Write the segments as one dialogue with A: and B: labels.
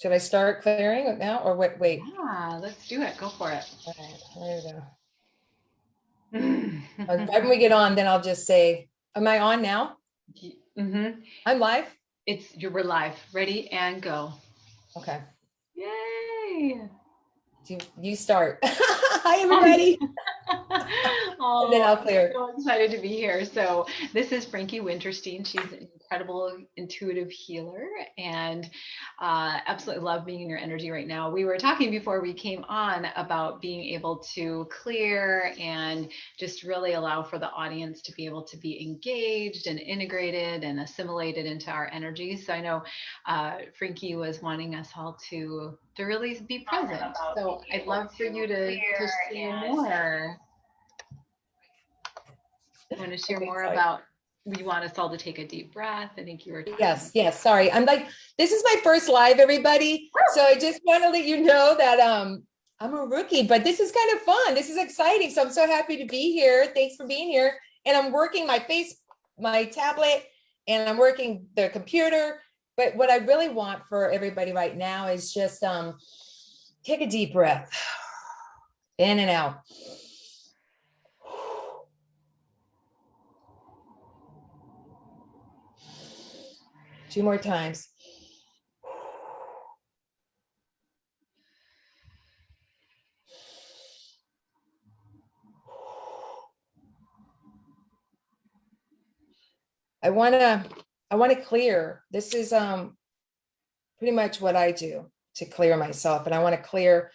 A: Should I start clearing it now or wait? Wait.
B: Yeah, let's do it. Go for it.
A: All right, there we go. Right when we get on, then I'll just say, am I on now?
B: Mm-hmm.
A: I'm live.
B: We're live. Ready and go.
A: Okay.
B: Yay!
A: You start. Hi, everybody. And then
B: Oh,
A: I'll
B: I'm
A: clear.
B: so excited to be here. So, this is Frankie Wintersteen. She's an incredible intuitive healer and absolutely love being in your energy right now. We were talking before we came on about being able to clear and just really allow for the audience to be able to be engaged and integrated and assimilated into our energy. So, I know Frankie was wanting us all to really be present. So, I'd love for you to share more. You want to share
A: Okay,
B: more
A: sorry.
B: about, you want us all to take a deep breath? I think you were talking.
A: Yes. Sorry. This is my first live, everybody. So I just want to let you know that I'm a rookie, but this is kind of fun. This is exciting. So I'm so happy to be here. Thanks for being here. And I'm working my tablet, and I'm working the computer. But what I really want for everybody right now is just take a deep breath in and out. Two more times. I want to clear. This is pretty much what I do to clear myself, and I want to clear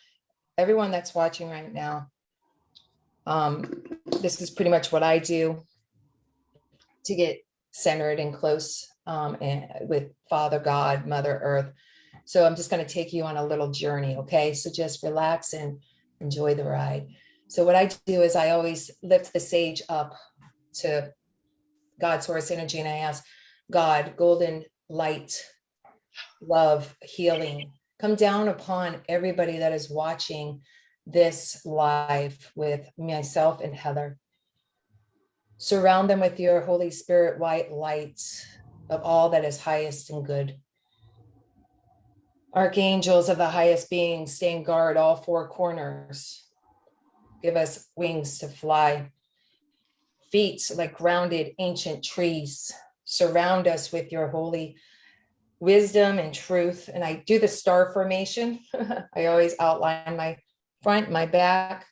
A: everyone that's watching right now. This is pretty much what I do to get centered and close and with Father God, Mother Earth. So I'm just going to take you on a little journey. Okay, so just relax and enjoy the ride. So what I do is I always lift the sage up to God, source energy, and I ask God, golden light, love, healing, come down upon everybody that is watching this live with myself and Heather. Surround them with your Holy Spirit white light of all that is highest and good. Archangels of the highest beings, stand guard all four corners. Give us wings to fly. Feet like grounded ancient trees. Surround us with your holy wisdom and truth. And I do the star formation. I always outline my front, my back.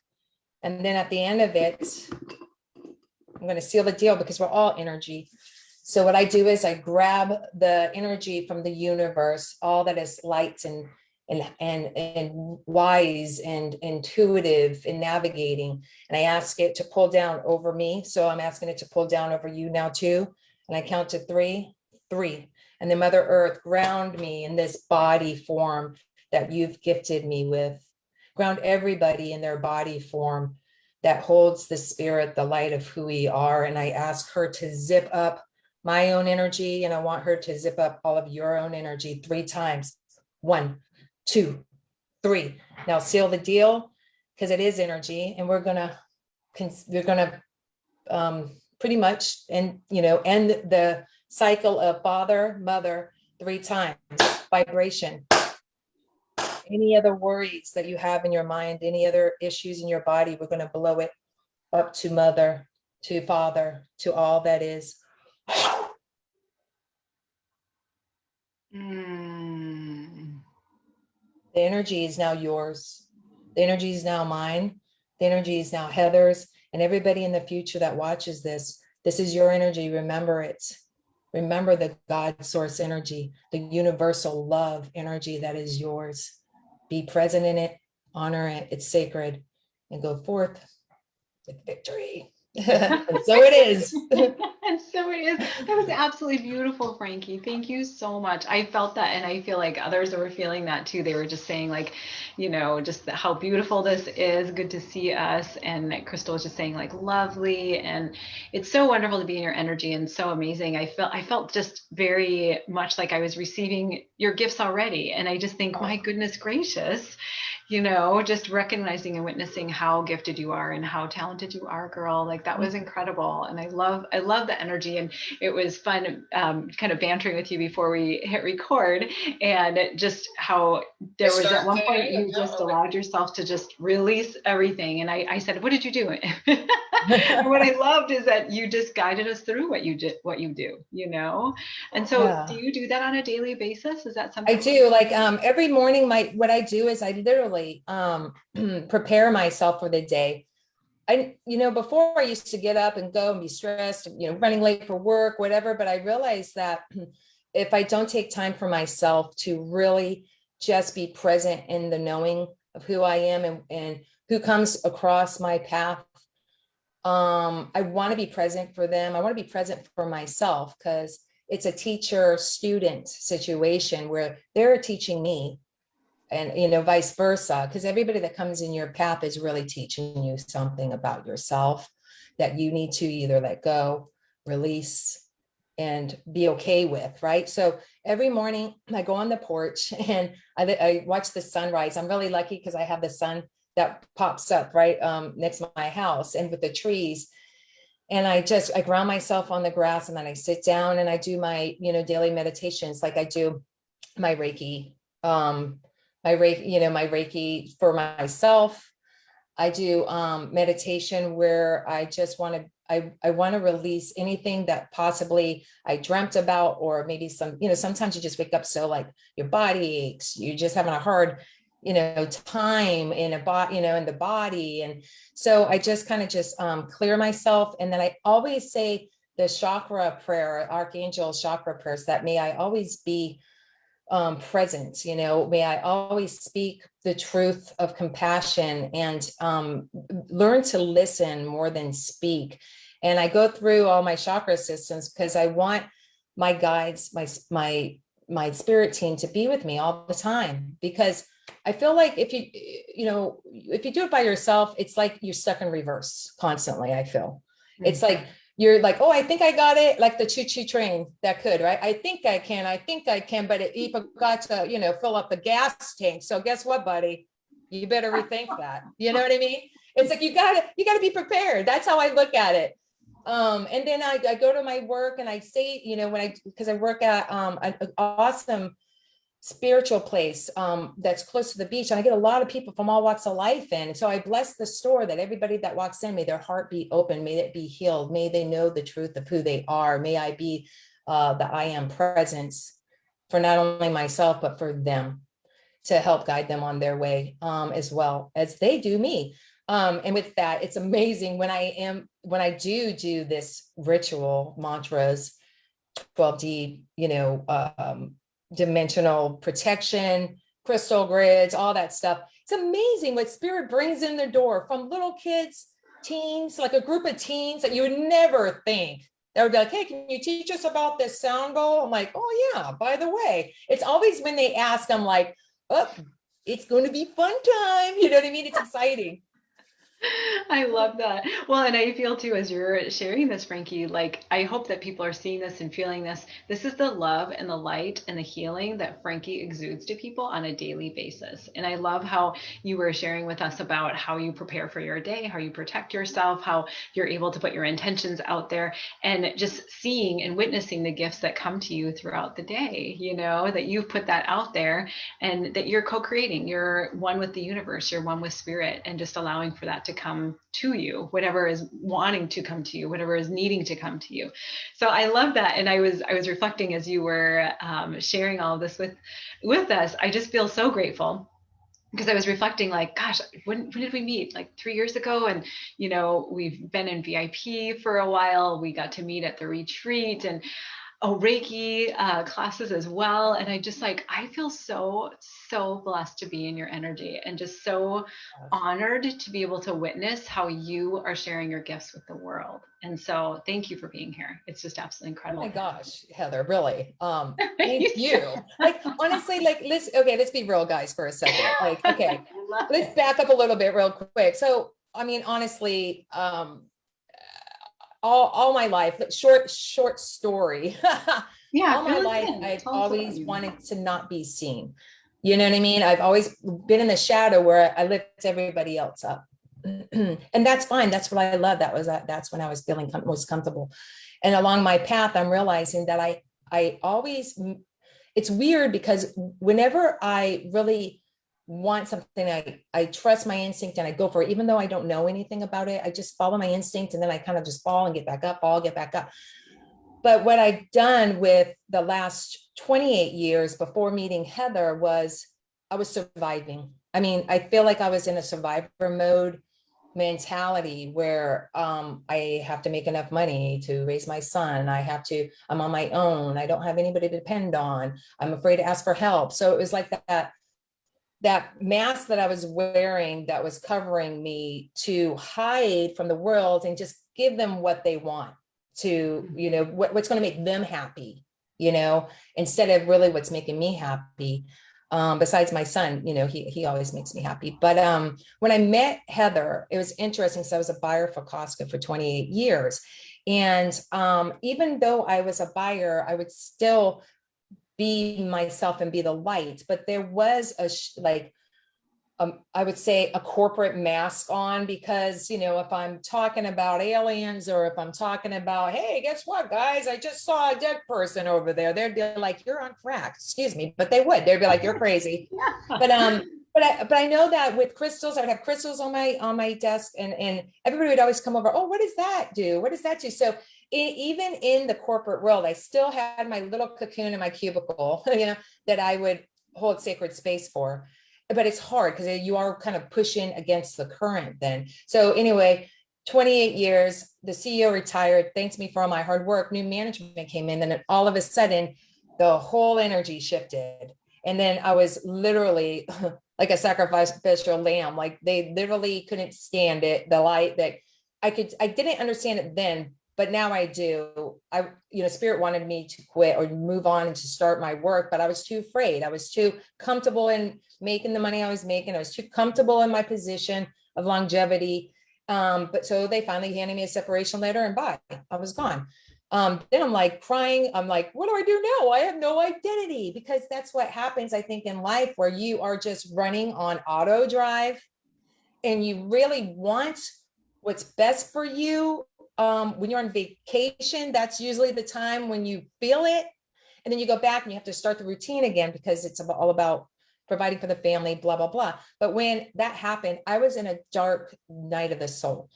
A: And then at the end of it, I'm going to seal the deal because we're all energy. So what I do is I grab the energy from the universe, all that is light and wise and intuitive in navigating, and I ask it to pull down over me. So I'm asking it to pull down over you now too. And I count to three, and then Mother Earth, ground me in this body form that you've gifted me with. Ground everybody in their body form that holds the spirit, the light of who we are. And I ask her to zip up my own energy, and I want her to zip up all of your own energy 3 times. 1, 2, 3. Now seal the deal because it is energy, and we're gonna pretty much end the cycle of father, mother 3 times. Vibration. Any other worries that you have in your mind, any other issues in your body, we're going to blow it up to mother, to father, to all that is. The energy is now yours. The energy is now mine. The energy is now Heather's, and everybody in the future that watches this. This is your energy. Remember it. Remember the God source energy, the universal love energy that is yours. Be present in it, honor it, it's sacred, and go forth with victory. And so it is.
B: And so it is. That was absolutely beautiful, Frankie. Thank you so much. I felt that, and I feel like others were feeling that too. They were just saying, like, just how beautiful this is. Good to see us. And Crystal was just saying, like, lovely. And it's so wonderful to be in your energy and so amazing. I felt just very much like I was receiving your gifts already. And I just think, my goodness gracious, just recognizing and witnessing how gifted you are and how talented you are, girl. Like that was incredible. And I love the energy. And it was fun kind of bantering with you before we hit record, and just how there was at one point you just allowed yourself to just release everything. And I said, what did you do? And what I loved is that you just guided us through what you do. And so do
A: Yeah.
B: you do that on a daily basis? Is that
A: I
B: something?
A: do, like every morning what I do is I literally prepare myself for the day. Before I used to get up and go and be stressed, running late for work, whatever, but I realized that if I don't take time for myself to really just be present in the knowing of who I am and who comes across my path, I want to be present for them. I want to be present for myself, because it's a teacher student situation where they're teaching me, and vice versa, because everybody that comes in your path is really teaching you something about yourself that you need to either let go, release, and be okay with, right? So every morning I go on the porch and I watch the sunrise. I'm really lucky because I have the sun that pops up right next to my house and with the trees. And I ground myself on the grass, and then I sit down and I do my, daily meditations. Like I do my Reiki, my Reiki for myself. I do meditation where I just want to, I want to release anything that possibly I dreamt about, or maybe sometimes you just wake up so like your body aches, you're just having a hard, time in a body, in the body. And so I just kind of just clear myself. And then I always say the chakra prayer, archangel chakra prayers, that may I always be present, may I always speak the truth of compassion, and learn to listen more than speak. And I go through all my chakra systems because I want my guides, my spirit team to be with me all the time, because I feel like if you do it by yourself, it's like you're stuck in reverse constantly. I feel it's like you're like, oh, I think I got it, like the choo-choo train that could, right? I think I can, but you forgot to, fill up the gas tank. So guess what, buddy? You better rethink that. You know what I mean? It's like you gotta be prepared. That's how I look at it. And then I go to my work and I say, because I work at an awesome spiritual place that's close to the beach, and I get a lot of people from all walks of life in. And so I bless the store that everybody that walks in, may their heart be open, may it be healed, may they know the truth of who they are, may I be the I am presence for not only myself but for them, to help guide them on their way as well as they do me. And with that, it's amazing when I do this ritual mantras, 12D, dimensional protection, crystal grids, all that stuff. It's amazing what spirit brings in their door, from little kids, teens, like a group of teens that you would never think. They would be like, hey, can you teach us about this sound bowl? I'm like, oh yeah, by the way. It's always when they ask, I'm like, oh, it's going to be fun time. You know what I mean? It's exciting.
B: I love that. Well, and I feel too, as you're sharing this, Frankie, like I hope that people are seeing this and feeling this. This is the love and the light and the healing that Frankie exudes to people on a daily basis. And I love how you were sharing with us about how you prepare for your day, how you protect yourself, how you're able to put your intentions out there, and just seeing and witnessing the gifts that come to you throughout the day, that you've put that out there, and that you're co-creating. You're one with the universe, you're one with spirit, and just allowing for that to come to you, whatever is wanting to come to you, whatever is needing to come to you. So I love that. And I was reflecting as you were sharing all of this with us. I just feel so grateful, because I was reflecting like, gosh, when did we meet? Like 3 years ago. And, we've been in VIP for a while. We got to meet at the retreat, and Reiki classes as well. And I feel so, so blessed to be in your energy, and just so honored to be able to witness how you are sharing your gifts with the world. And so thank you for being here. It's just absolutely
A: Oh
B: incredible.
A: my gosh, Heather, really. Thank you. Like honestly, like let's be real, guys, for a second. Like, okay, let's back up a little bit real quick. So, I mean, honestly, all my life, short story.
B: Yeah,
A: All my
B: fill us
A: life,
B: in.
A: I've
B: Tell us about
A: always
B: you.
A: wanted to not be seen. You know what I mean? I've always been in the shadow where I lift everybody else up. And that's fine. That's what I love. That's when I was feeling most comfortable. And along my path, I'm realizing that I always, it's weird because whenever I really want something, I trust my instinct and I go for it, even though I don't know anything about it. I just follow my instinct and then I kind of just fall and get back up, fall, get back up. But what I've done with the last 28 years before meeting Heather was I was surviving. I mean, I feel like I was in a survivor mode mentality where I have to make enough money to raise my son. I'm on my own. I don't have anybody to depend on. I'm afraid to ask for help. So it was like that mask that I was wearing that was covering me to hide from the world and just give them what they want to, what's going to make them happy, instead of really what's making me happy. Besides my son, he always makes me happy. But when I met Heather, it was interesting because I was a buyer for Costco for 28 years. And even though I was a buyer, I would still be myself and be the light. But there was I would say a corporate mask on because, if I'm talking about aliens or if I'm talking about, hey, guess what, guys, I just saw a dead person over there. They'd be like, you're on crack, excuse me, but they'd be like, you're crazy. But I know that with crystals, I would have crystals on my desk and everybody would always come over. Oh, what does that do? What does that do? So even in the corporate world, I still had my little cocoon in my cubicle, that I would hold sacred space for. But it's hard because you are kind of pushing against the current then. So anyway, 28 years, the CEO retired, thanks me for all my hard work. New management came in, and all of a sudden, the whole energy shifted. And then I was literally like a sacrificial lamb. Like they literally couldn't stand it. The light that I didn't understand it then, but now I do. Spirit wanted me to quit or move on and to start my work, but I was too afraid. I was too comfortable in making the money I was making. I was too comfortable in my position of longevity. But so they finally handed me a separation letter and bye, I was gone. Then I'm like crying. I'm like, what do I do now? I have no identity, because that's what happens, I think, in life, where you are just running on auto drive and you really want what's best for you. When you're on vacation, that's usually the time when you feel it. And then you go back and you have to start the routine again because it's all about providing for the family, blah, blah, blah. But when that happened, I was in a dark night of the soul.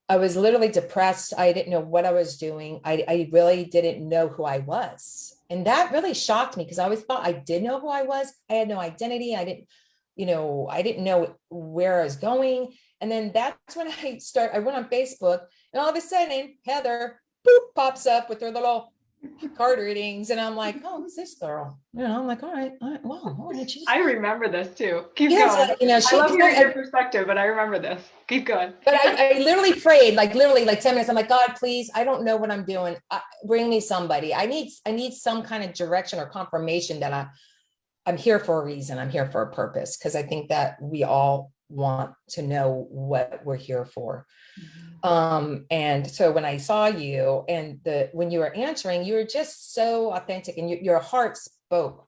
A: I was literally depressed. I didn't know what I was doing. I really didn't know who I was. And that really shocked me because I always thought I did know who I was. I had no identity. I didn't know where I was going. And then that's when I went on Facebook, and all of a sudden Heather pops up with her little card readings. And I'm like, oh, who's this girl? I'm like, all right, wow, all right.
B: I remember this too. Keep
A: going.
B: I love hearing your perspective, but I remember this. Keep going.
A: But I literally prayed, like 10 minutes. I'm like, God, please, I don't know what I'm doing. Bring me somebody. I need some kind of direction or confirmation that I'm here for a reason. I'm here for a purpose, because I think that we all want to know what we're here for. And so when I saw you and when you were answering, you were just so authentic, and your heart spoke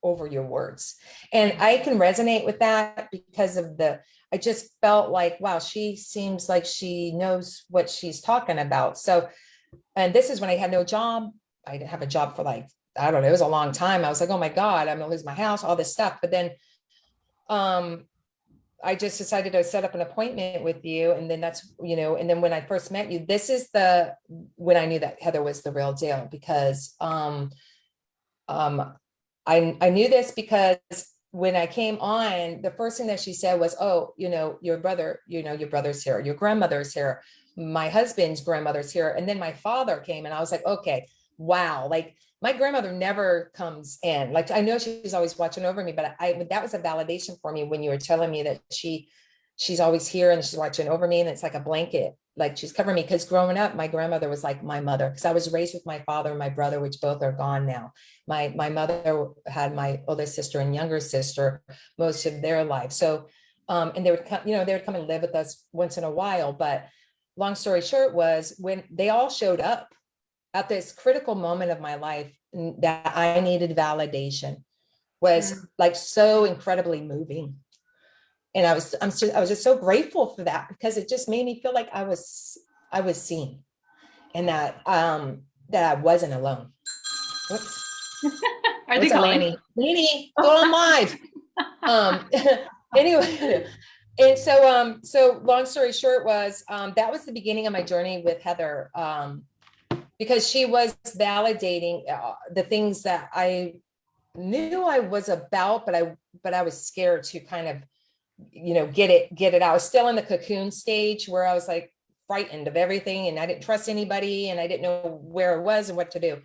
A: over your words. And I can resonate with that because I just felt like, wow, she seems like she knows what she's talking about. So, and this is when I had no job. I didn't have a job for I don't know, it was a long time. I was like, oh my God, I'm gonna lose my house, all this stuff. But then I just decided to set up an appointment with you. And then and then when I first met you, this is when I knew that Heather was the real deal, because I knew this because when I came on, the first thing that she said was, oh, your brother's here, your grandmother's here, my husband's grandmother's here. And then my father came, and I was like, okay, wow. Like, my grandmother never comes in. Like, I know she's always watching over me, but that was a validation for me when you were telling me that she's always here and she's watching over me. And it's like a blanket, like she's covering me. Because growing up, my grandmother was like my mother, because I was raised with my father and my brother, which both are gone now. My mother had my older sister and younger sister most of their life. So, and they would come, they would come and live with us once in a while. But long story short was, when they all showed up at this critical moment of my life that I needed validation. was like so incredibly moving. And I was just so grateful for that, because it just made me feel like I was seen, and that that I wasn't alone. Whoops.
B: Are they
A: What's up,
B: calling?
A: Laney, go on live. Anyway, and so long story short was, that was the beginning of my journey with Heather, because she was validating the things that I knew I was about, but I was scared to kind of, get it out. I was still in the cocoon stage where I was like frightened of everything, and I didn't trust anybody, and I didn't know where it was and what to do.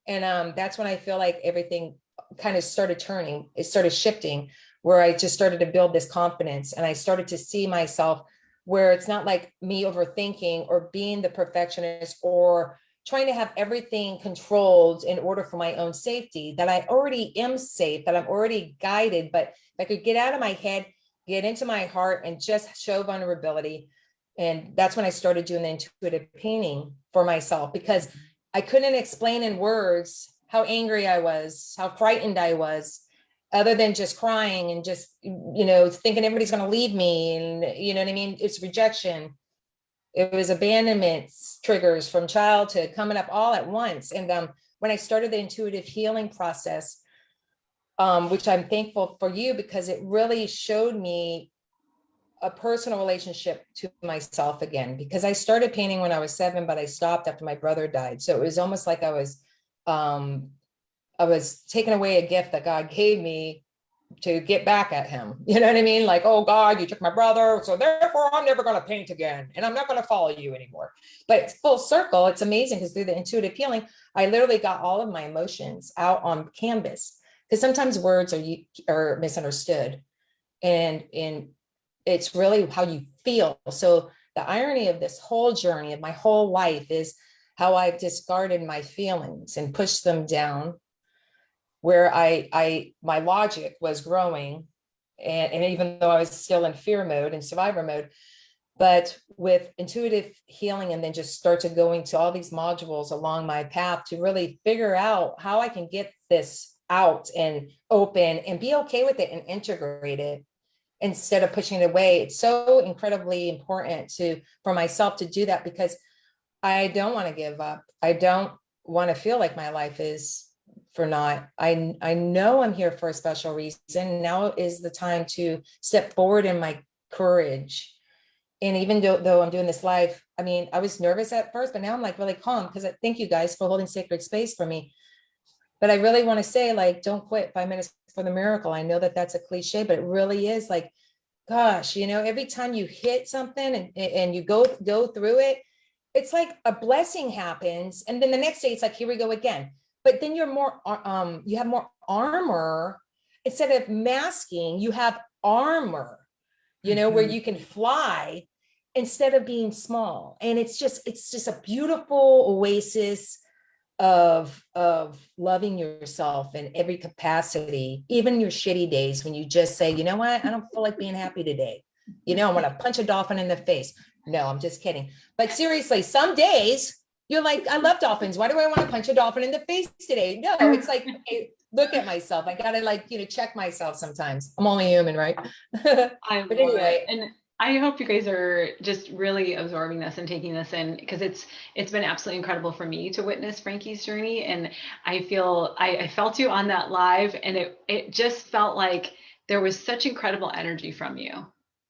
A: And that's when I feel like everything kind of started turning. It started shifting, where I just started to build this confidence, and I started to see myself where it's not like me overthinking or being the perfectionist or trying to have everything controlled in order for my own safety, that I already am safe, that I'm already guided. But if I could get out of my head, get into my heart, and just show vulnerability. And that's when I started doing the intuitive painting for myself, because I couldn't explain in words how angry I was, how frightened I was, other than just crying and just, thinking everybody's going to leave me. And you know what I mean? It's rejection. It was abandonment triggers from childhood coming up all at once. And when I started the intuitive healing process, which I'm thankful for you, because it really showed me a personal relationship to myself again, because I started painting when I was 7, but I stopped after my brother died. So it was almost like I was taking away a gift that God gave me to get back at him. You know what I mean? Like, oh God, you took my brother, so therefore I'm never going to paint again, and I'm not going to follow you anymore. But full circle, it's amazing, because through the intuitive healing, I literally got all of my emotions out on canvas, because sometimes words are misunderstood, and it's really how you feel. So the irony of this whole journey of my whole life is how I've discarded my feelings and pushed them down, where my logic was growing. And even though I was still in fear mode and survivor mode, but with intuitive healing, and then just start to going to all these modules along my path to really figure out how I can get this out and open and be okay with it and integrate it, instead of pushing it away. It's so incredibly important for myself to do that, because I don't want to give up. I don't want to feel like my life is for naught. I know I'm here for a special reason. Now is the time to step forward in my courage. And even though I'm doing this live, I mean, I was nervous at first, but now I'm like really calm, because I thank you guys for holding sacred space for me. But I really want to say, like, don't quit 5 minutes for the miracle. I know that that's a cliche, but it really is. Like, gosh, every time you hit something and you go through it, it's like a blessing happens. And then the next day it's like, here we go again. But then you have more armor. Instead of masking, you have armor, where you can fly instead of being small. And it's just a beautiful oasis of loving yourself in every capacity, even your shitty days, when you just say, you know what, I don't feel like being happy today. I want to punch a dolphin in the face. No, I'm just kidding. But seriously, some days you're like, I love dolphins. Why do I want to punch a dolphin in the face today? No, it's like, okay, look at myself. I gotta check myself sometimes. I'm only human, right?
B: I
A: But
B: love
A: anyway.
B: it. And I hope you guys are just really absorbing this and taking this in, because it's been absolutely incredible for me to witness Frankie's journey. And I feel I felt you on that live, and it just felt like there was such incredible energy from you.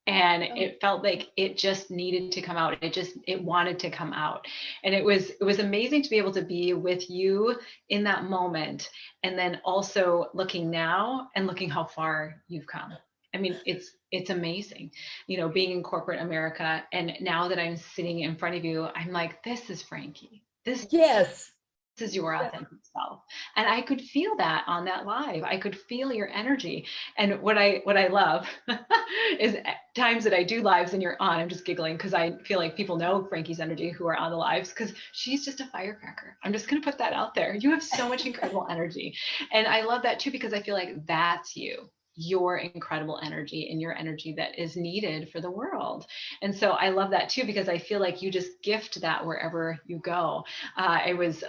B: And it felt like it just needed to come out. It wanted to come out. And it was amazing to be able to be with you in that moment. And then also looking now and looking how far you've come. I mean, it's amazing, being in corporate America. And now that I'm sitting in front of you, I'm like, this is Frankie.
A: Yes.
B: This is your authentic self. And I could feel that on that live. I could feel your energy. And what I love is times that I do lives and you're on, I'm just giggling because I feel like people know Frankie's energy who are on the lives, because she's just a firecracker. I'm just going to put that out there. You have so much incredible energy. And I love that too, because I feel like that's you. your incredible energy and your energy that is needed for the world. And so I love that too, because I feel like you just gift that wherever you go. I was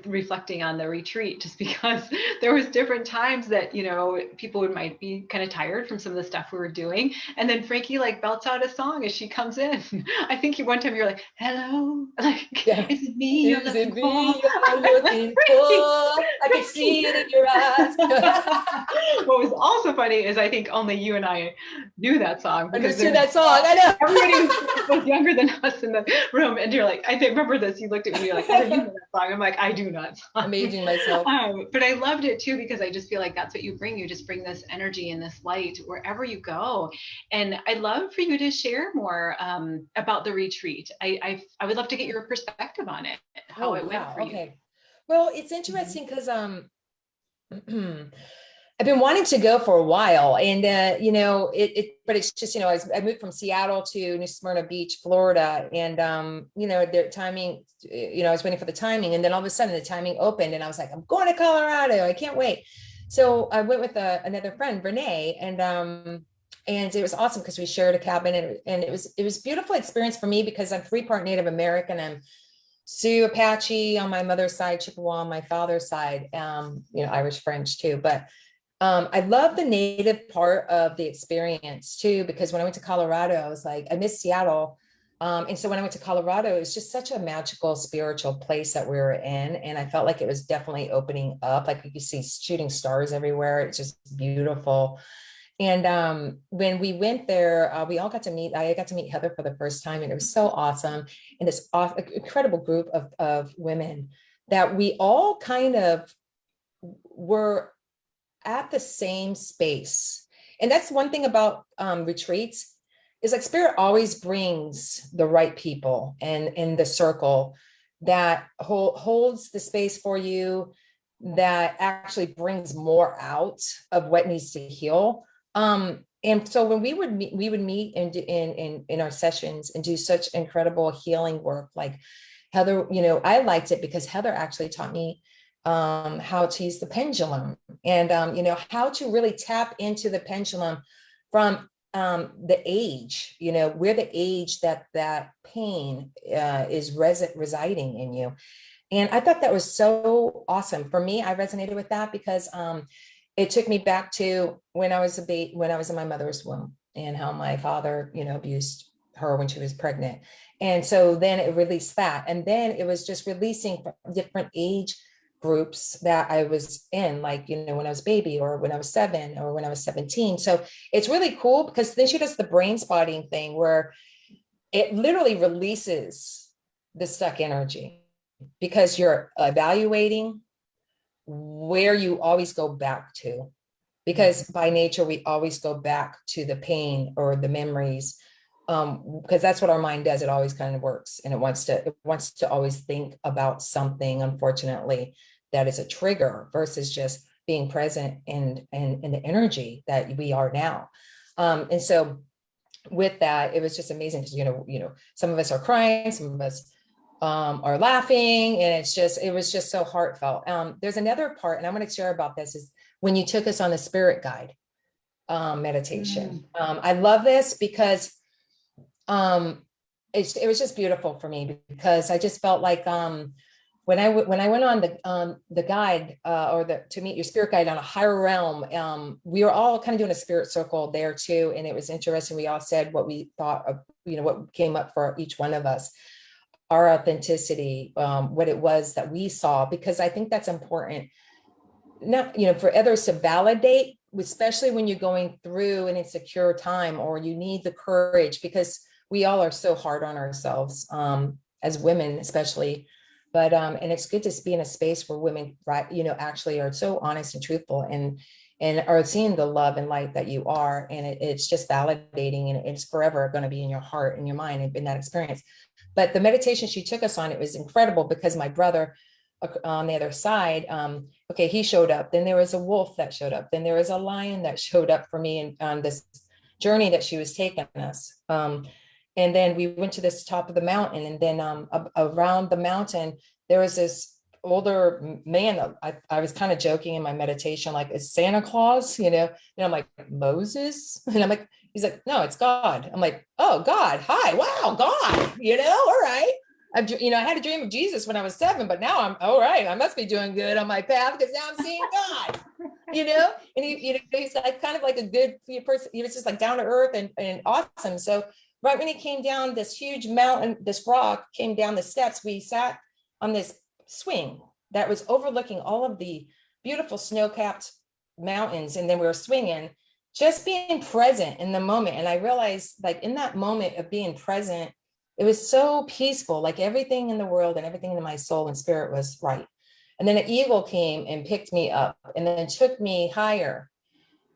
B: reflecting on the retreat just because there was different times that, you know, people might be kind of tired from some of the stuff we were doing. And then Frankie like belts out a song as she comes in. I think one time you're like, hello, like,
A: Yeah.
B: is it me you're
A: Is it
B: looking for?
A: me you're looking for? I can see it in your eyes.
B: What was also funny is I think only you and I knew that song, because
A: Understood that song. I know.
B: everybody was younger than us in the room. And you're like, I remember this. You looked at me, you're like, oh, you know that song. I'm like, I do not.
A: I'm aging myself.
B: But I loved it too, because I just feel like that's what you bring. You just bring this energy and this light wherever you go. And I'd love for you to share more about the retreat. I would love to get your perspective on it, how it went for you.
A: Okay. Well, it's interesting because I've been wanting to go for a while, and you know, but it's just, you know, I moved from Seattle to New Smyrna Beach, Florida, and you know, the timing, you know, I was waiting for the timing, and then all of a sudden the timing opened, and I was like, I'm going to Colorado, I can't wait. So I went with another friend, Renee, and it was awesome because we shared a cabin, and it was beautiful experience for me because I'm 3-part Native American. I'm Sioux Apache on my mother's side, Chippewa on my father's side, you know, Irish French too. But I love the native part of the experience too, because when I went to Colorado, I was like, I miss Seattle. And so when I went to Colorado, it was just such a magical, spiritual place that we were in. And I felt like it was definitely opening up. Like you could see shooting stars everywhere. It's just beautiful. And when we went there, I got to meet Heather for the first time, and it was so awesome. And this incredible group of women that we all kind of were at the same space. And that's one thing about retreats, is like spirit always brings the right people and in the circle that holds the space for you, that actually brings more out of what needs to heal. And so when we would meet in our sessions and do such incredible healing work, like Heather, you know, I liked it because Heather actually taught me how to use the pendulum, and you know, how to really tap into the pendulum from the age, you know, where the age that pain is residing in you. And I thought that was so awesome. For me, I resonated with that because it took me back to when I was when I was in my mother's womb, and how my father, you know, abused her when she was pregnant. And so then it released that. And then it was just releasing different age groups that I was in, like, you know, when I was baby, or when I was 7, or when I was 17. So it's really cool because then she does the brain spotting thing where it literally releases the stuck energy, because you're evaluating where you always go back to, because by nature we always go back to the pain or the memories, because that's what our mind does. It always kind of works, and it wants to always think about something, unfortunately, that is a trigger, versus just being present in the energy that we are now. And so with that, it was just amazing because, you know, some of us are crying, some of us are laughing, and it was just so heartfelt. There's another part, and I'm going to share about this, is when you took us on the spirit guide meditation. I love this because it was just beautiful for me, because I just felt like when I went on the guide to meet your spirit guide on a higher realm, we were all kind of doing a spirit circle there too, and it was interesting. We all said what we thought of, you know, what came up for each one of us, our authenticity, what it was that we saw, because I think that's important, not, you know, for others to validate, especially when you're going through an insecure time, or you need the courage, because we all are so hard on ourselves, as women, especially. But, and it's good to be in a space where women, right, you know, actually are so honest and truthful, and are seeing the love and light that you are. And it's just validating, and it's forever going to be in your heart and your mind, and in that experience. But the meditation she took us on, it was incredible, because my brother on the other side, okay, he showed up. Then there was a wolf that showed up. Then there was a lion that showed up for me on this journey that she was taking us. And then we went to this top of the mountain, and then around the mountain, there was this older man. I was kind of joking in my meditation, like, it's Santa Claus, you know? And I'm like, Moses? And I'm like, he's like, no, it's God. I'm like, oh, God. Hi. Wow. God, you know, all right. You know, I had a dream of Jesus when I was 7, but now I'm all right. I must be doing good on my path because now I'm seeing God, you know? And you know, he's like kind of like a good person. He was just like down to earth and awesome. So right when he came down this huge mountain, this rock came down the steps, we sat on this swing that was overlooking all of the beautiful snow-capped mountains. And then we were swinging, just being present in the moment. And I realized, like, in that moment of being present, it was so peaceful, like everything in the world and everything in my soul and spirit was right. And then an eagle came and picked me up and then took me higher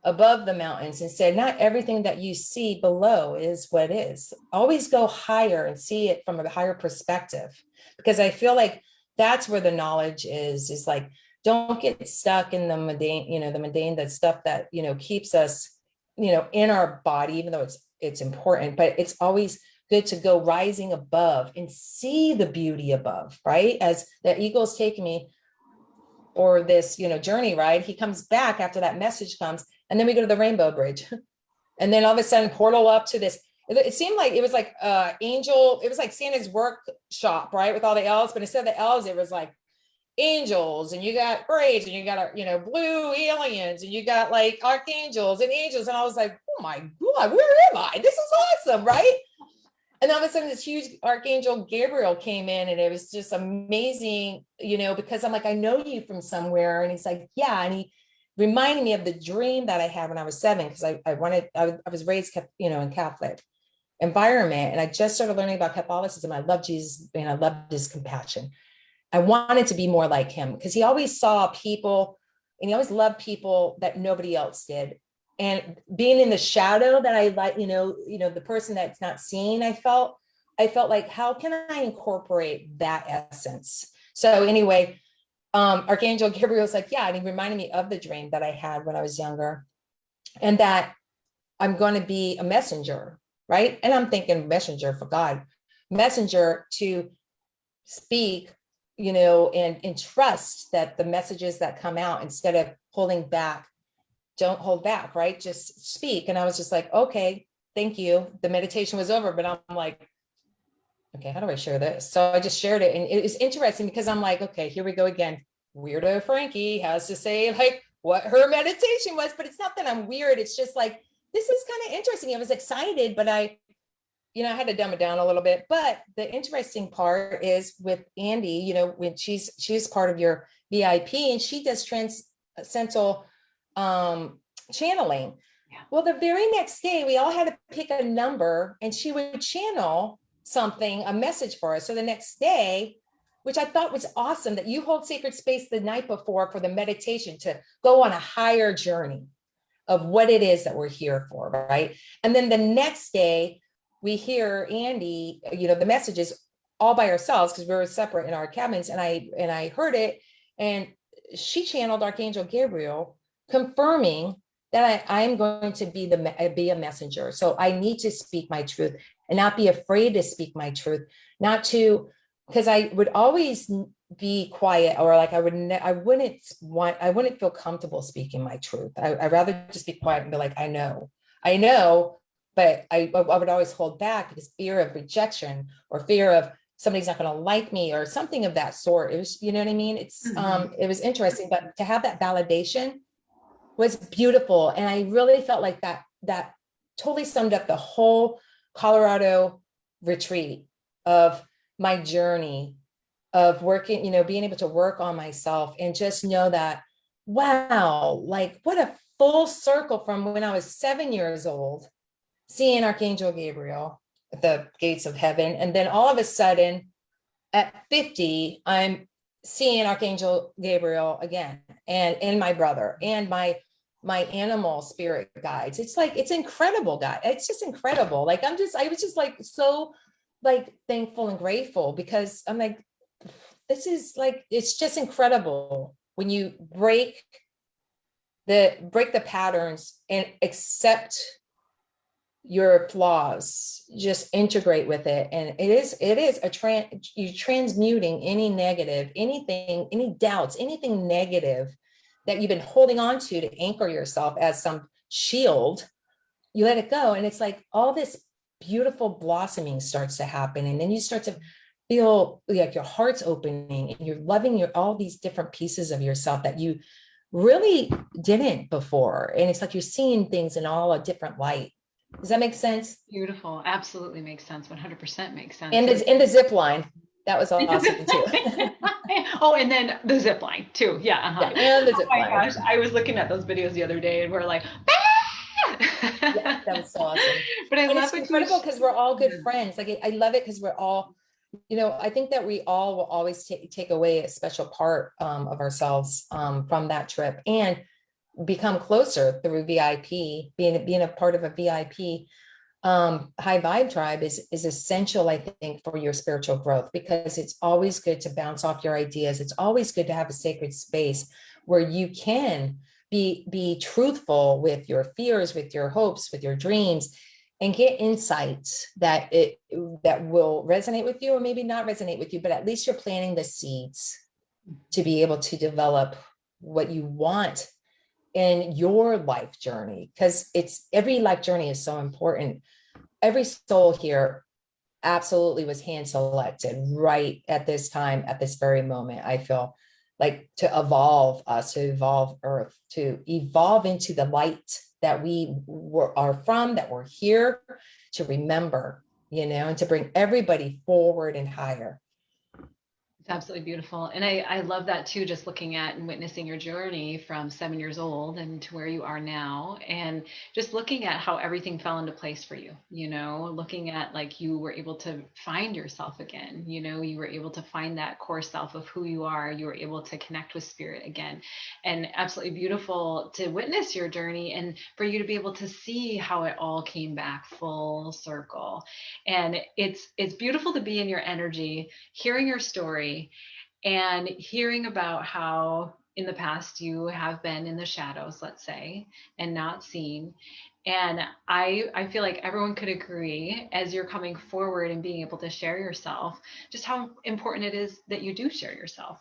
A: above the mountains and said, not everything that you see below is what is. Always go higher and see it from a higher perspective. Because I feel like that's where the knowledge is like, don't get stuck in the mundane, you know, the mundane, that stuff that, you know, keeps us, you know, in our body, even though it's important, but it's always good to go rising above and see the beauty above, right? As the eagle's taking me or this, you know, journey ride, he comes back after that message comes, and then we go to the Rainbow Bridge. And then all of a sudden portal up to this, it seemed like it was like angel, it was like Santa's workshop, right? With all the elves, but instead of the elves, it was like angels, and you got braids, and you got, you know, blue aliens, and you got like archangels and angels. And I was like, oh my God, where am I? This is awesome, right? And all of a sudden this huge archangel Gabriel came in, and it was just amazing, you know, because I'm like, I know you from somewhere. And he's like, yeah. And he reminded me of the dream that I had when I was 7, because I was raised, you know, in Catholic environment. And I just started learning about Catholicism. I love Jesus and I loved his compassion. I wanted to be more like him because he always saw people and he always loved people that nobody else did. And being in the shadow that I like, the person that's not seen, I felt like, how can I incorporate that essence? So anyway, Archangel Gabriel's like, yeah, and he reminded me of the dream that I had when I was younger, and that I'm going to be a messenger, right? And I'm thinking messenger for God, messenger to speak, and trust that the messages that come out, instead of holding back, don't hold back, right? Just speak. And I was just like, okay, thank you. The meditation was over, but I'm like, okay, how do I share this? So I just shared it. And it was interesting because I'm like, okay, here we go again. Weirdo Frankie has to say like what her meditation was, but it's not that I'm weird. It's just like, this is kind of interesting. I was excited, but I had to dumb it down a little bit. But the interesting part is with Andy, when she's part of your VIP and she does transcendental channeling.
B: Yeah.
A: Well, the very next day, we all had to pick a number and she would channel something, a message for us. So the next day, which I thought was awesome, that you hold sacred space the night before for the meditation to go on a higher journey of what it is that we're here for, right? And then the next day, we hear Andy, the messages all by ourselves because we were separate in our cabins, and I heard it, and she channeled Archangel Gabriel confirming that I'm going to be a messenger. So I need to speak my truth and not be afraid to speak my truth, because I would always be quiet, or like I wouldn't feel comfortable speaking my truth. I'd rather just be quiet and be like, I know, but I would always hold back because fear of rejection or fear of somebody's not going to like me or something of that sort. It was, you know what I mean? It was interesting, but to have that validation was beautiful. And I really felt like that totally summed up the whole Colorado retreat of my journey of working, being able to work on myself and just know that, wow, like what a full circle from when I was 7 years old, seeing Archangel Gabriel at the gates of heaven. And then all of a sudden at 50, I'm seeing Archangel Gabriel again, and my brother and my animal spirit guides. It's like, it's incredible, guys. It's just incredible. Like, I was just like, so like thankful and grateful, because I'm like, this is like, it's just incredible when you break the patterns and accept your flaws, just integrate with it. And it is you transmuting any negative, anything, any doubts, anything negative that you've been holding on to anchor yourself as some shield. You let it go. And it's like all this beautiful blossoming starts to happen. And then you start to feel like your heart's opening and you're loving all these different pieces of yourself that you really didn't before. And it's like you're seeing things in all a different light. Does that make sense?
B: Beautiful. Absolutely makes sense. 100% makes sense.
A: And it's in the zip line. That was awesome too.
B: Oh, and then the zip line too. Yeah.
A: Yeah, and the zip
B: Oh my
A: line.
B: gosh. I was looking at those videos the other day and we're like,
A: Yeah, that was so awesome.
B: But I
A: And
B: love
A: it's
B: it
A: incredible because we're all good
B: Yeah.
A: friends. Like I love it because we're all, I think that we all will always take away a special part of ourselves from that trip and become closer through VIP. Being a part of a VIP high vibe tribe is essential, I think, for your spiritual growth, because it's always good to bounce off your ideas. It's always good to have a sacred space where you can be truthful with your fears, with your hopes, with your dreams, and get insights that will resonate with you or maybe not resonate with you, but at least you're planting the seeds to be able to develop what you want in your life journey, because every life journey is so important. Every soul here absolutely was hand selected right at this time, at this very moment. I feel like to evolve us, to evolve Earth, to evolve into the light that we are from, that we're here to remember, and to bring everybody forward and higher.
B: It's absolutely beautiful. And I love that too, just looking at and witnessing your journey from 7 years old and to where you are now. And just looking at how everything fell into place for you, looking at like you were able to find yourself again, you were able to find that core self of who you are. You were able to connect with spirit again. And absolutely beautiful to witness your journey and for you to be able to see how it all came back full circle. And it's beautiful to be in your energy, hearing your story, and hearing about how in the past you have been in the shadows, let's say, and not seen. And I feel like everyone could agree, as you're coming forward and being able to share yourself, just how important it is that you do share yourself.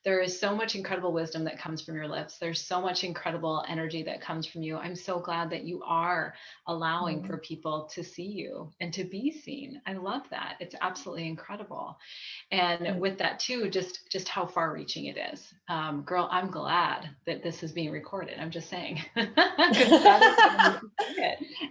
B: There is so much incredible wisdom that comes from your lips. There's so much incredible energy that comes from you. I'm so glad that you are allowing for people to see you and to be seen. I love that. It's absolutely incredible. And with that too, just how far reaching it is. Girl, I'm glad that this is being recorded. I'm just saying. And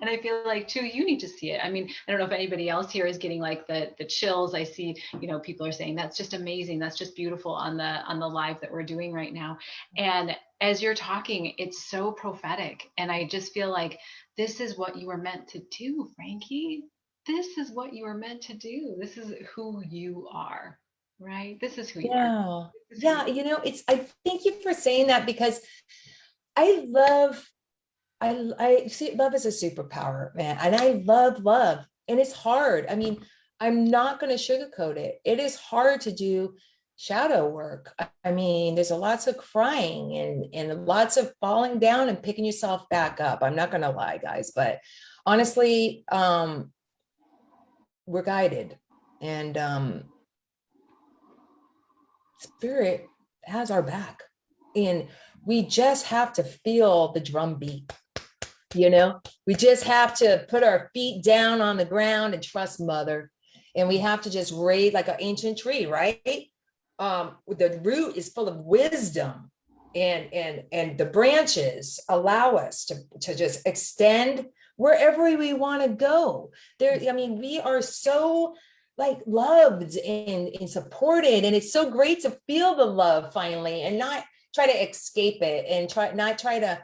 B: I feel like too, you need to see it. I mean, I don't know if anybody else here is getting like the chills. I see, people are saying that's just amazing. That's just beautiful on the live that we're doing right now. And as you're talking, it's so prophetic. And I just feel like this is what you were meant to do, Frankie. This is what you were meant to do. This is who you are, right? This is who you are.
A: Yeah. I thank you for saying that, because I see love as a superpower, man. And I love love. And it's hard. I mean, I'm not going to sugarcoat it. It is hard to do shadow work. I mean, there's lots of crying and lots of falling down and picking yourself back up. I'm not going to lie, guys, but honestly, we're guided, and spirit has our back, and we just have to feel the drum beat. We just have to put our feet down on the ground and trust mother, and we have to just raise like an ancient tree, right? The root is full of wisdom, and the branches allow us to just extend wherever we want to go. I mean, we are so like loved and supported, and it's so great to feel the love finally, and not try to escape it, and not try to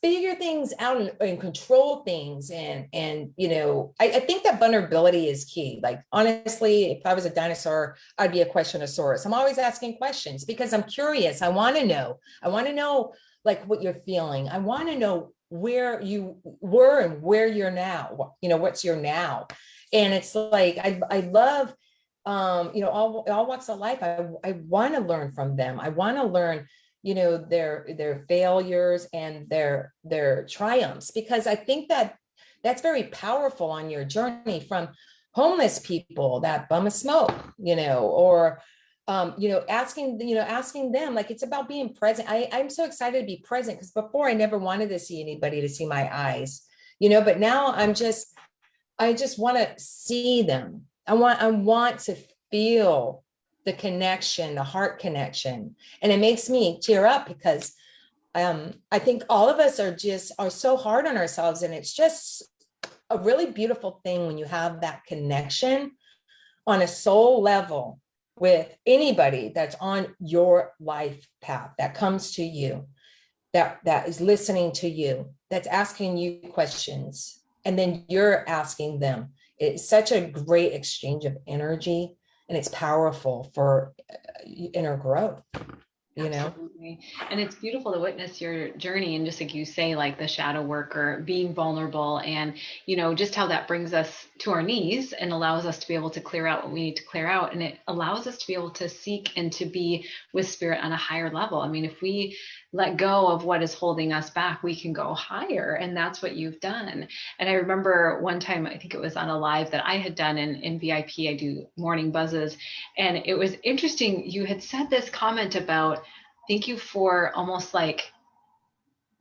A: figure things out and control things. And I think that vulnerability is key. Like, honestly, if I was a dinosaur, I'd be a questionosaurus. I'm always asking questions because I'm curious. I want to know like what you're feeling. I want to know where you were and where you're now, what's your now. And it's like, I love, all walks of life. I want to learn from them. I want to learn their failures and their triumphs, because I think that that's very powerful on your journey, from homeless people that bum a smoke, or asking them, like, it's about being present. I'm so excited to be present, because before I never wanted to see anybody to see my eyes, but now I just want to see them. I want to feel the connection, the heart connection. And it makes me tear up, because I think all of us are so hard on ourselves. And it's just a really beautiful thing when you have that connection on a soul level with anybody that's on your life path, that comes to you, that is listening to you, that's asking you questions, and then you're asking them. It's such a great exchange of energy, and it's powerful for inner growth.
B: Absolutely. And it's beautiful to witness your journey. And just like you say, like the shadow work or being vulnerable, and, just how that brings us to our knees and allows us to be able to clear out what we need to clear out. And it allows us to be able to seek and to be with spirit on a higher level. I mean, if we let go of what is holding us back, we can go higher. And that's what you've done. And I remember one time, I think it was on a live that I had done in VIP, I do morning buzzes. And it was interesting. You had said this comment about, thank you for almost like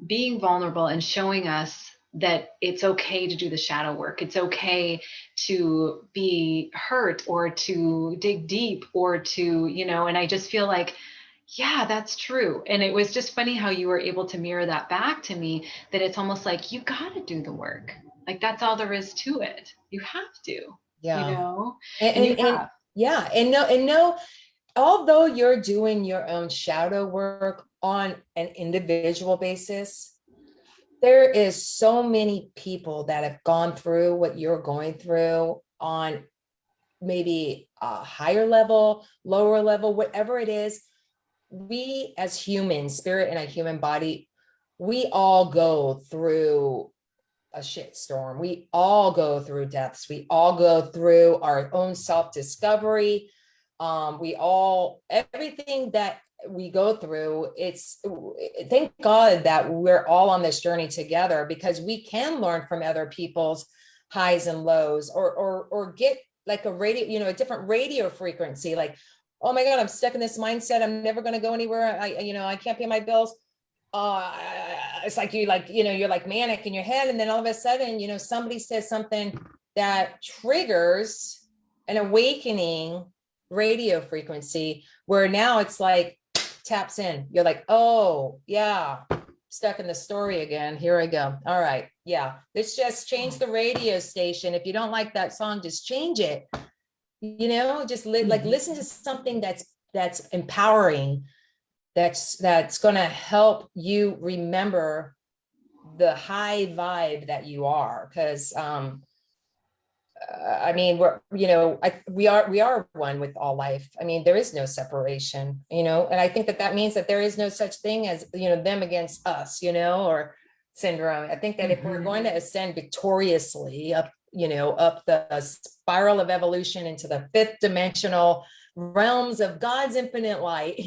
B: being vulnerable and showing us that it's okay to do the shadow work. It's okay to be hurt or to dig deep or to, and I just feel like, yeah, that's true. And it was just funny how you were able to mirror that back to me, that it's almost like you got to do the work. Like that's all there is to it. You have to,
A: Yeah.
B: and you have.
A: Yeah. And no, although you're doing your own shadow work on an individual basis, there is so many people that have gone through what you're going through on maybe a higher level, lower level, whatever it is. We as humans, spirit in a human body, we all go through a shit storm. We all go through deaths. We all go through our own self-discovery. Everything that we go through, thank God that we're all on this journey together, because we can learn from other people's highs and lows, or get like a radio, a different radio frequency. Like, oh my God, I'm stuck in this mindset. I'm never going to go anywhere. I can't pay my bills. It's like you're like manic in your head. And then all of a sudden, somebody says something that triggers an awakening radio frequency, where now it's like taps in. You're like, oh yeah, stuck in the story again. Here I go. All right. Yeah. Let's just change the radio station. If you don't like that song, just change it. Just like listen to something that's empowering, that's going to help you remember the high vibe that you are. Because I mean, we are one with all life. I mean, there is no separation, and I think that means that there is no such thing as, them against us, or syndrome. I think that if we're going to ascend victoriously up, up the spiral of evolution into the fifth dimensional realms of God's infinite light,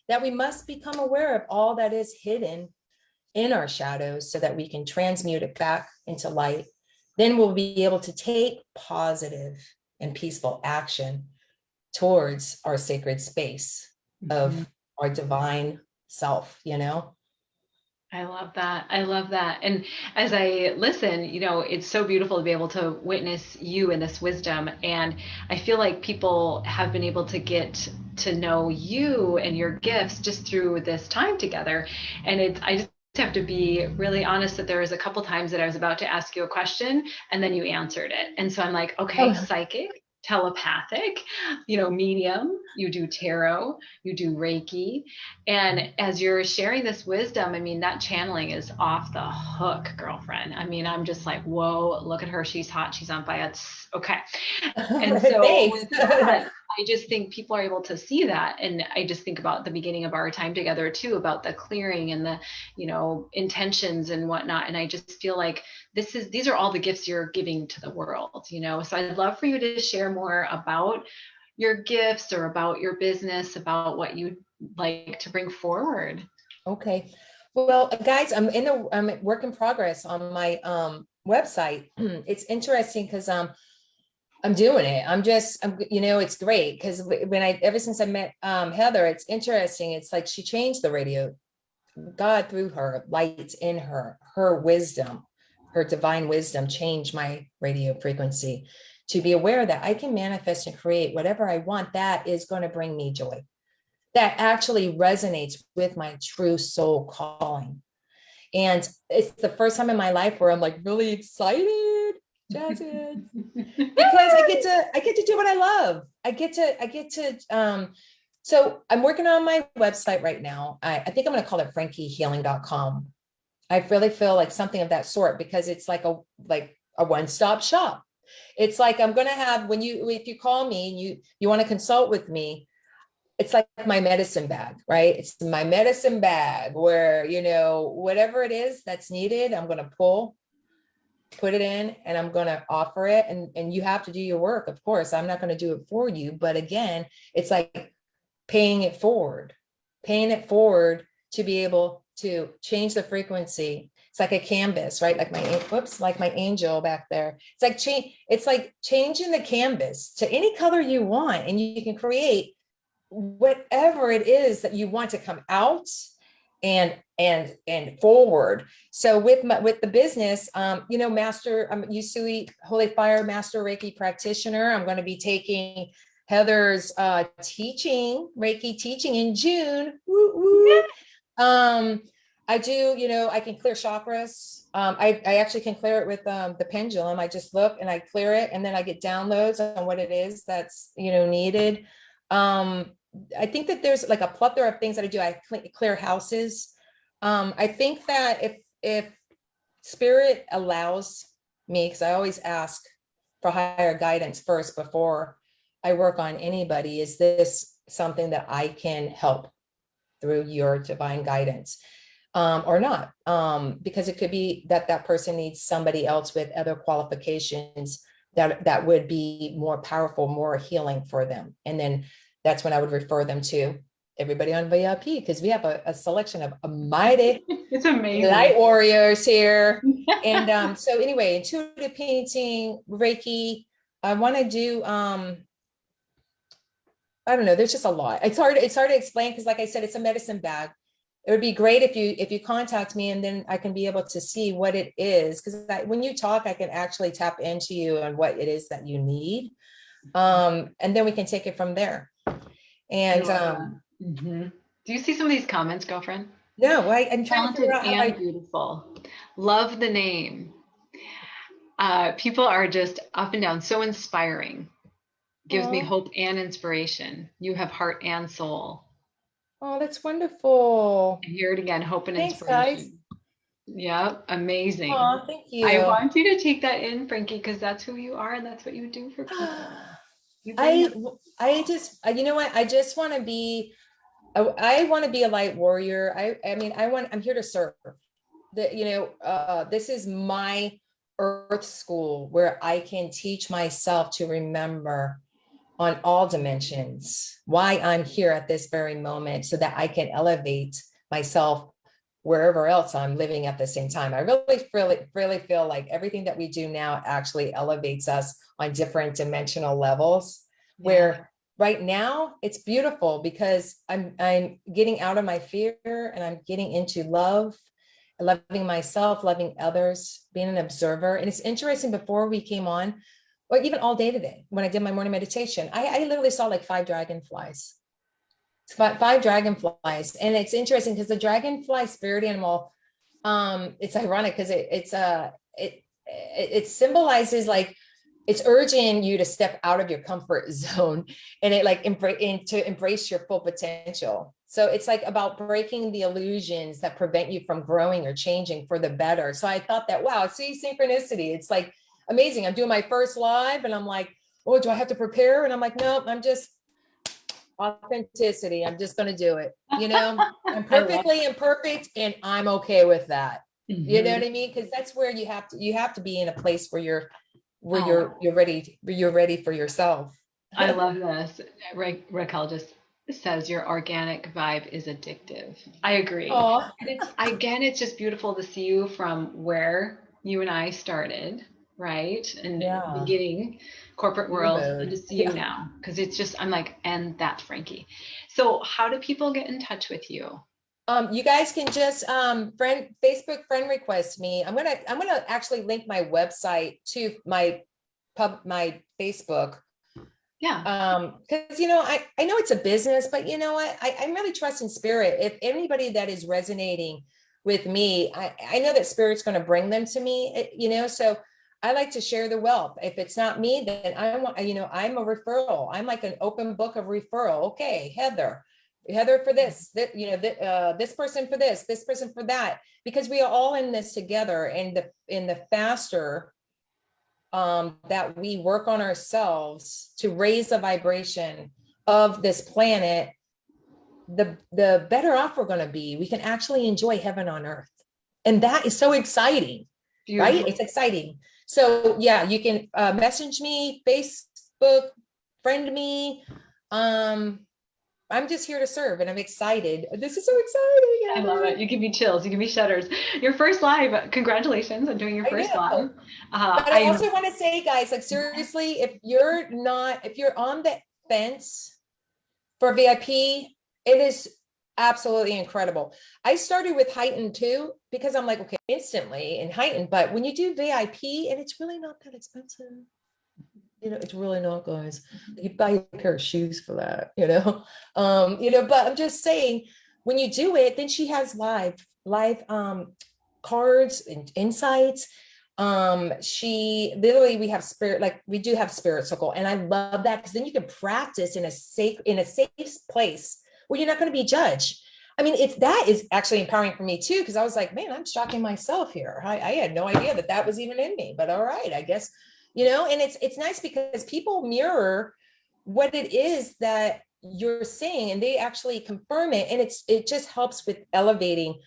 A: that we must become aware of all that is hidden in our shadows, so that we can transmute it back into light. Then we'll be able to take positive and peaceful action towards our sacred space of our divine self,
B: I love that. I love that. And as I listen, it's so beautiful to be able to witness you in this wisdom. And I feel like people have been able to get to know you and your gifts just through this time together. And I just have to be really honest that there was a couple times that I was about to ask you a question and then you answered it. And so I'm like, okay, psychic, telepathic, medium, you do tarot, you do Reiki. And as you're sharing this wisdom, I mean, that channeling is off the hook, girlfriend. I mean, I'm just like, whoa, look at her. She's hot. She's on fire. It's okay. And so with that, I just think people are able to see that. And I just think about the beginning of our time together too, about the clearing and the, intentions and whatnot. And I just feel like these are all the gifts you're giving to the world, So I'd love for you to share more about your gifts or about your business, about what you'd like to bring forward.
A: Okay. Well, guys, I'm at work in progress on my website. It's interesting because I'm doing it. It's great because ever since I met Heather, it's interesting. It's like she changed the radio. God through her, light in her wisdom, her divine wisdom changed my radio frequency to be aware that I can manifest and create whatever I want that is going to bring me joy. That actually resonates with my true soul calling. And it's the first time in my life where I'm like really excited, Jasmine, because I get to do what I love. So I'm working on my website right now. I think I'm going to call it frankiehealing.com. I really feel like something of that sort because it's like a one-stop shop. It's like I'm going to have if you call me and you want to consult with me, it's like my medicine bag, right? It's my medicine bag where, whatever it is that's needed, I'm going to put it in and I'm going to offer it. And you have to do your work. Of course, I'm not going to do it for you. But again, it's like paying it forward to be able to change the frequency. It's like a canvas, right? Like my angel back there. It's like changing the canvas to any color you want. And you can create whatever it is that you want to come out and forward. So with the business, master, I'm Usui Holy Fire Master Reiki practitioner. I'm going to be taking Heather's Reiki teaching in June. Woo, woo. I do, I can clear chakras. I actually can clear it with the pendulum. I just look and I clear it, and then I get downloads on what it is that's needed. I think that there's like a plethora of things that I do. I clear houses. I think that if spirit allows me, because I always ask for higher guidance first before I work on anybody, is this something that I can help through your divine guidance or not? Because it could be that person needs somebody else with other qualifications that would be more powerful, more healing for them. And then that's when I would refer them to everybody on VIP, because we have a selection of a mighty
B: it's amazing
A: light warriors here. And so anyway, intuitive painting, Reiki, I want to do I don't know, there's just a lot. It's hard to explain because like I said, it's a medicine bag. It would be great if you contact me, and then I can be able to see what it is, because when you talk, I can actually tap into you and what it is that you need. And then we can take it from there. And
B: do you see some of these comments, girlfriend?
A: No, I'm trying to figure out how
B: beautiful. Love the name. People are just up and down, so inspiring. Gives me hope and inspiration. You have heart and soul.
A: Oh, that's wonderful.
B: I hear it again, hope and
A: Thanks,
B: inspiration.
A: Guys.
B: Yep, amazing.
A: Oh, thank you.
B: I want you to take that in, Frankie, because that's who you are and that's what you do for people.
A: I just, you know what? I just want to be, I want to be a light warrior. I'm here to serve. This is my earth school where I can teach myself to remember on all dimensions why I'm here at this very moment, so that I can elevate myself wherever else I'm living at the same time. I really feel like everything that we do now actually elevates us on different dimensional levels. Where right now it's beautiful because I'm getting out of my fear and I'm getting into love, loving myself, loving others, being an observer. And it's interesting, before we came on, or even all day today, when I did my morning meditation, I literally saw like 5 dragonflies. Five dragonflies. And it's interesting because the dragonfly spirit animal, it's ironic because it symbolizes, like, it's urging you to step out of your comfort zone and to embrace your full potential. So it's like about breaking the illusions that prevent you from growing or changing for the better. So I thought that, wow, see, synchronicity. It's like amazing. I'm doing my first live and I'm like, oh, do I have to prepare? And I'm like, no, I'm just authenticity. I'm just going to do it. I'm perfectly imperfect and I'm okay with that. You know what I mean? Because that's where you have to be in a place where you're ready for yourself.
B: I love this. Raquel just says your organic vibe is addictive. I agree.
A: Oh,
B: And it's just beautiful to see you from where you and I started, right? And in the
A: yeah.
B: beginning, corporate
A: You
B: world, and
A: mode.
B: to see you
A: Yeah.
B: now. Because it's just, I'm like, and that's Frankie. So how do people get in touch with you?
A: You guys can just Facebook friend request me. I'm gonna actually link my website to my Facebook.
B: Yeah.
A: Because I know it's a business, but you know what? I'm really trusting spirit. If anybody that is resonating with me, I know that spirit's going to bring them to me, so I like to share the wealth. If it's not me, then I want, I'm a referral. I'm like an open book of referral. Okay, Heather for this, this person for this person for that, because we are all in this together. And the faster that we work on ourselves to raise the vibration of this planet, the better off we're going to be. We can actually enjoy heaven on earth. And that is so exciting, right?
B: Beautiful.
A: It's exciting. So yeah, you can message me, Facebook, friend me. I'm just here to serve and I'm excited. This is so exciting,
B: I love
A: Heather.
B: it. You give me chills. You give me shudders. Your first live. Congratulations on doing your
A: I
B: first live.
A: know. But I
B: I'm
A: also want to say, guys, like seriously, if you're on the fence for VIP, it is absolutely incredible. I started with Heightened too, because I'm like, okay, instantly in Heightened, but when you do VIP, and it's really not that expensive. It's really not, guys. You buy a pair of shoes for that, but I'm just saying, when you do it, then she has live cards and insights. She literally, we have spirit, like we do have spirit circle, and I love that because then you can practice in a safe place where you're not going to be judged. I mean, that is actually empowering for me too, because I was like, man, I'm shocking myself here. I had no idea that was even in me, but all right, I guess, and it's nice because people mirror what it is that you're saying, and they actually confirm it, and it just helps with elevating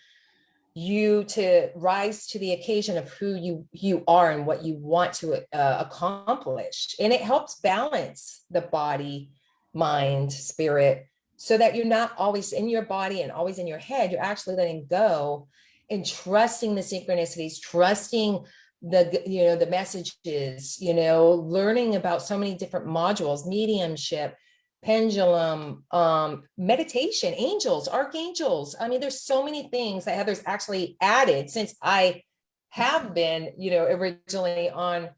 A: you to rise to the occasion of who you are and what you want to accomplish. And it helps balance the body, mind, spirit, so that you're not always in your body and always in your head. You're actually letting go and trusting the synchronicities, trusting the messages, learning about so many different modules, mediumship, pendulum, meditation, angels, archangels. I mean, there's so many things that Heather's actually added since I have been, originally on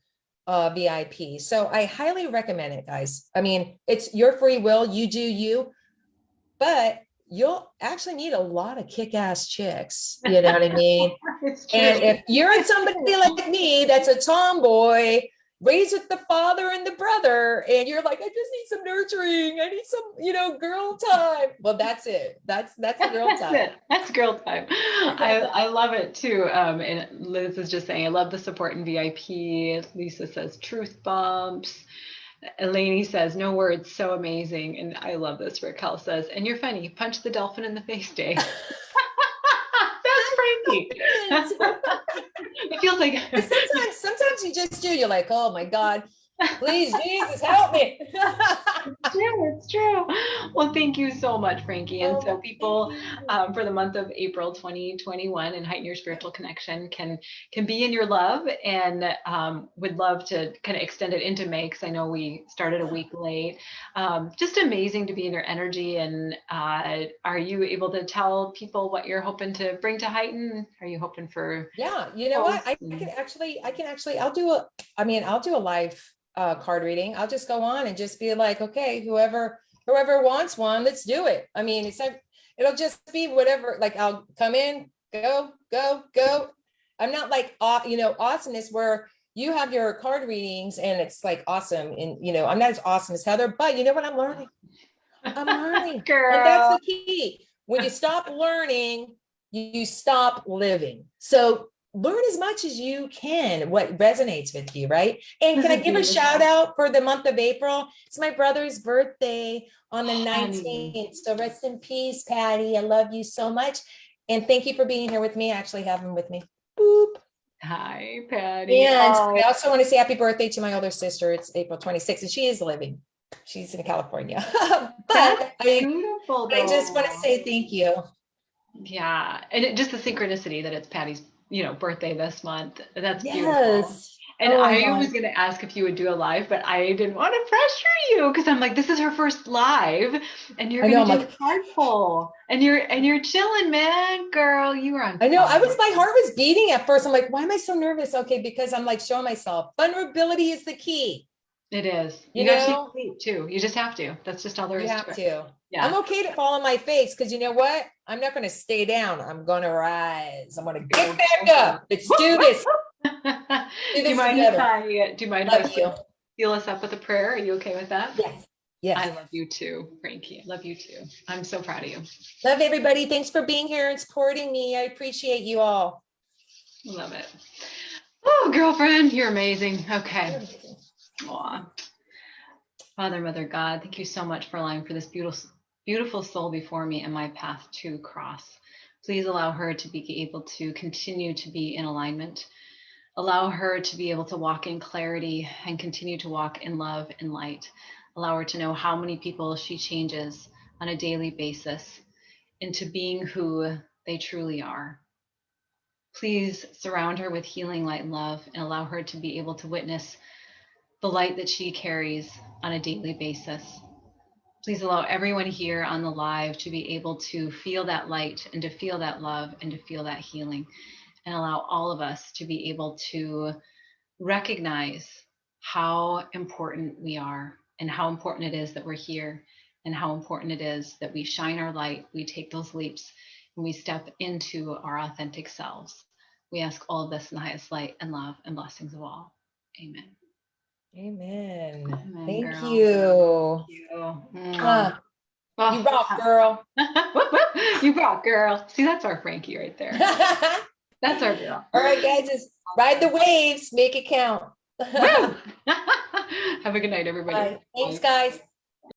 A: VIP. So I highly recommend it, guys. I mean, it's your free will, you do you, but you'll actually meet a lot of kick-ass chicks. You know what I mean?
B: it's true.
A: And if you're somebody like me that's a tomboy, raised with the father and the brother, and you're like, I just need some nurturing, I need some, girl time. Well, that's it. That's the girl
B: That's
A: time.
B: it. That's girl time. I love it too. And Liz is just saying, I love the support in VIP. Lisa says truth bumps. Eleni says, no words, so amazing. And I love this. Raquel says, and you're funny. Punch the dolphin in the face day. That's Frankie. It feels like
A: Sometimes you just do. You're like, oh my God, please, Jesus, help me.
B: It's true. Well, thank you so much, Frankie. And so people for the month of April 2021 and Heighten Your Spiritual Connection can be in your love, and would love to kind of extend it into May, because I know we started a week late. Just amazing to be in your energy. And are you able to tell people what you're hoping to bring to Heighten? Are you hoping for
A: Yeah, you know what? I can actually, I'll do a live card reading. I'll just go on and just be like, okay, whoever wants one, let's do it. I mean, it'll just be whatever, like I'll come in, go. I'm not like, awesomeness where you have your card readings and it's like awesome. And, I'm not as awesome as Heather, but you know what? I'm learning.
B: Girl.
A: And that's the key. When you stop learning, you stop living. So learn as much as you can, what resonates with you, right? And can I give a shout out for the month of April? It's my brother's birthday on the 19th. So rest in peace, Patty. I love you so much. And thank you for being here with me. I actually have him with me. Boop.
B: Hi, Patty.
A: And I also want to say happy birthday to my older sister. It's April 26th, and she is living. She's in California.
B: That's
A: But
B: beautiful,
A: I just want to
B: though.
A: say thank you.
B: Yeah, and just the synchronicity that it's Patty's, birthday this month. That's beautiful.
A: Yes.
B: And
A: Oh my
B: I was
A: God.
B: going to ask if you would do a live, but I didn't want to pressure you because I'm like, this is her first live, and you're
A: I
B: going
A: know.
B: to
A: I'm
B: do a
A: like,
B: card pull, and you're chilling, man, girl. You are on
A: I know.
B: fire.
A: My heart was beating at first. I'm like, why am I so nervous? Okay, because I'm like showing myself vulnerability is the key.
B: It is.
A: You
B: You got to take
A: know,
B: the leap too. You just have to. That's just all there
A: you
B: is to
A: have
B: it.
A: to. I'm
B: Yeah.
A: okay to fall on my face because you know what? I'm not going to stay down. I'm going to rise. I'm going to
B: Go,
A: get back
B: go, go.
A: up. Let's do this. Do
B: Do you
A: this
B: mind if
A: together.
B: I
A: Love you.
B: seal us up with a prayer? Are you okay with that?
A: Yes.
B: I
A: Yes.
B: love you too, Frankie. I love you too. I'm so proud of you.
A: Love everybody. Thanks for being here and supporting me. I appreciate you all.
B: Love it. Oh, girlfriend, you're amazing. Okay. Aw. Father, Mother, God, thank you so much for allowing for this beautiful, beautiful soul before me and my path to cross. Please allow her to be able to continue to be in alignment. Allow her to be able to walk in clarity and continue to walk in love and light. Allow her to know how many people she changes on a daily basis into being who they truly are. Please surround her with healing light and love and allow her to be able to witness the light that she carries on a daily basis. Please allow everyone here on the live to be able to feel that light and to feel that love and to feel that healing, and allow all of us to be able to recognize how important we are and how important it is that we're here and how important it is that we shine our light, we take those leaps, and we step into our authentic selves. We ask all of this in the highest light and love and blessings of all. Amen.
A: Amen.
B: Amen,
A: Thank
B: girl.
A: you.
B: Thank you.
A: Ah, you
B: Oh,
A: rock, girl.
B: you rock, girl. See, that's our Frankie right there. That's our girl.
A: All right, guys, just ride the waves, make it count.
B: Woo! Have a good night, everybody.
A: Bye. Thanks, guys.